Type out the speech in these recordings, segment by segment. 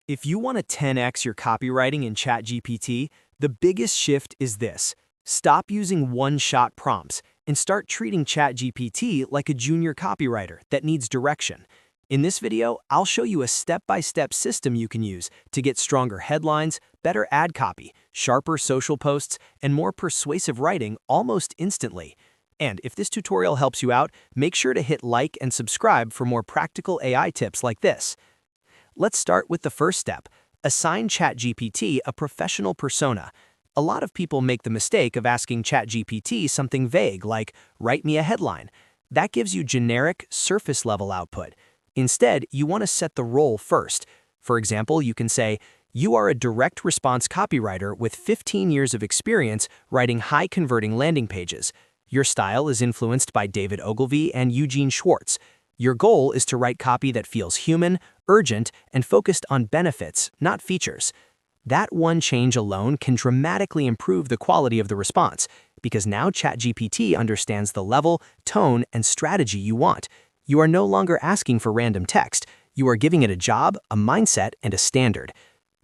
If you want to 10x your copywriting in ChatGPT, the biggest shift is this. Stop using one-shot prompts and start treating ChatGPT like a junior copywriter that needs direction. In this video, I'll show you a step-by-step system you can use to get stronger headlines, better ad copy, sharper social posts, and more persuasive writing almost instantly. And if this tutorial helps you out, make sure to hit like and subscribe for more practical AI tips like this. Let's start with the first step. Assign ChatGPT a professional persona. A lot of people make the mistake of asking ChatGPT something vague like, "Write me a headline." That gives you generic, surface-level output. Instead, you want to set the role first. For example, you can say, "You are a direct response copywriter with 15 years of experience writing high-converting landing pages. Your style is influenced by David Ogilvy and Eugene Schwartz. Your goal is to write copy that feels human, urgent, and focused on benefits, not features." That one change alone can dramatically improve the quality of the response, because now ChatGPT understands the level, tone, and strategy you want. You are no longer asking for random text. You are giving it a job, a mindset, and a standard.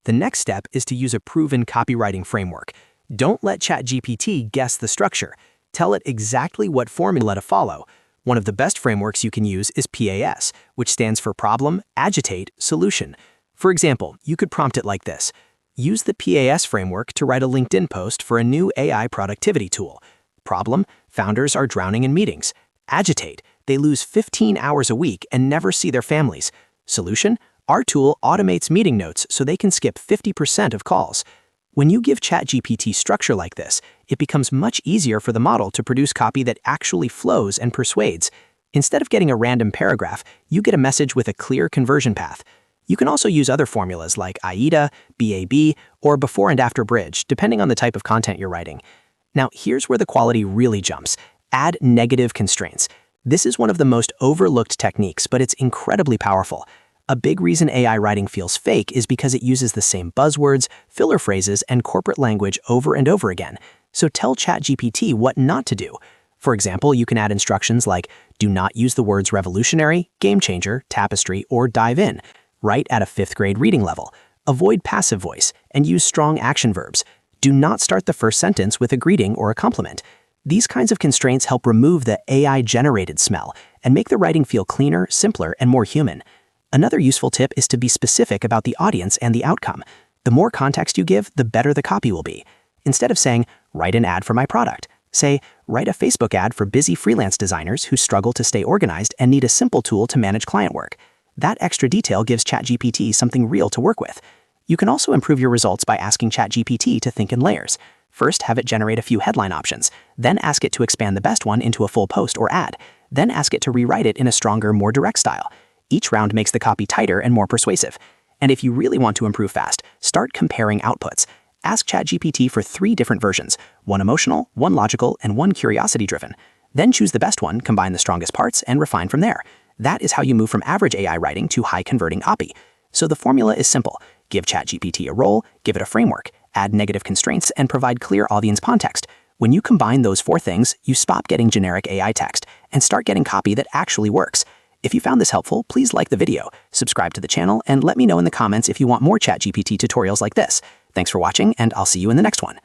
The next step is to use a proven copywriting framework. Don't let ChatGPT guess the structure. Tell it exactly what formula to follow. One of the best frameworks you can use is PAS, which stands for Problem, Agitate, Solution. For example, you could prompt it like this. Use the PAS framework to write a LinkedIn post for a new AI productivity tool. Problem, founders are drowning in meetings. Agitate, they lose 15 hours a week and never see their families. Solution, our tool automates meeting notes so they can skip 50% of calls. When you give ChatGPT structure like this, it becomes much easier for the model to produce copy that actually flows and persuades. Instead of getting a random paragraph, you get a message with a clear conversion path. You can also use other formulas like AIDA, BAB, or before and after bridge, depending on the type of content you're writing. Now, here's where the quality really jumps. Add negative constraints. This is one of the most overlooked techniques, but it's incredibly powerful. A big reason AI writing feels fake is because it uses the same buzzwords, filler phrases, and corporate language over and over again. So tell ChatGPT what not to do. For example, you can add instructions like, do not use the words revolutionary, game changer, tapestry, or dive in. Write at a 5th grade reading level. Avoid passive voice, and use strong action verbs. Do not start the first sentence with a greeting or a compliment. These kinds of constraints help remove the AI-generated smell and make the writing feel cleaner, simpler, and more human. Another useful tip is to be specific about the audience and the outcome. The more context you give, the better the copy will be. Instead of saying, "Write an ad for my product," say, "Write a Facebook ad for busy freelance designers who struggle to stay organized and need a simple tool to manage client work." That extra detail gives ChatGPT something real to work with. You can also improve your results by asking ChatGPT to think in layers. First, have it generate a few headline options. Then ask it to expand the best one into a full post or ad. Then ask it to rewrite it in a stronger, more direct style. Each round makes the copy tighter and more persuasive. And if you really want to improve fast, start comparing outputs. Ask ChatGPT for 3 different versions, one emotional, one logical, and one curiosity-driven. Then choose the best one, combine the strongest parts, and refine from there. That is how you move from average AI writing to high-converting copy. So the formula is simple. Give ChatGPT a role, give it a framework, add negative constraints, and provide clear audience context. When you combine those 4 things, you stop getting generic AI text and start getting copy that actually works. If you found this helpful, please like the video, subscribe to the channel, and let me know in the comments if you want more ChatGPT tutorials like this. Thanks for watching, and I'll see you in the next one.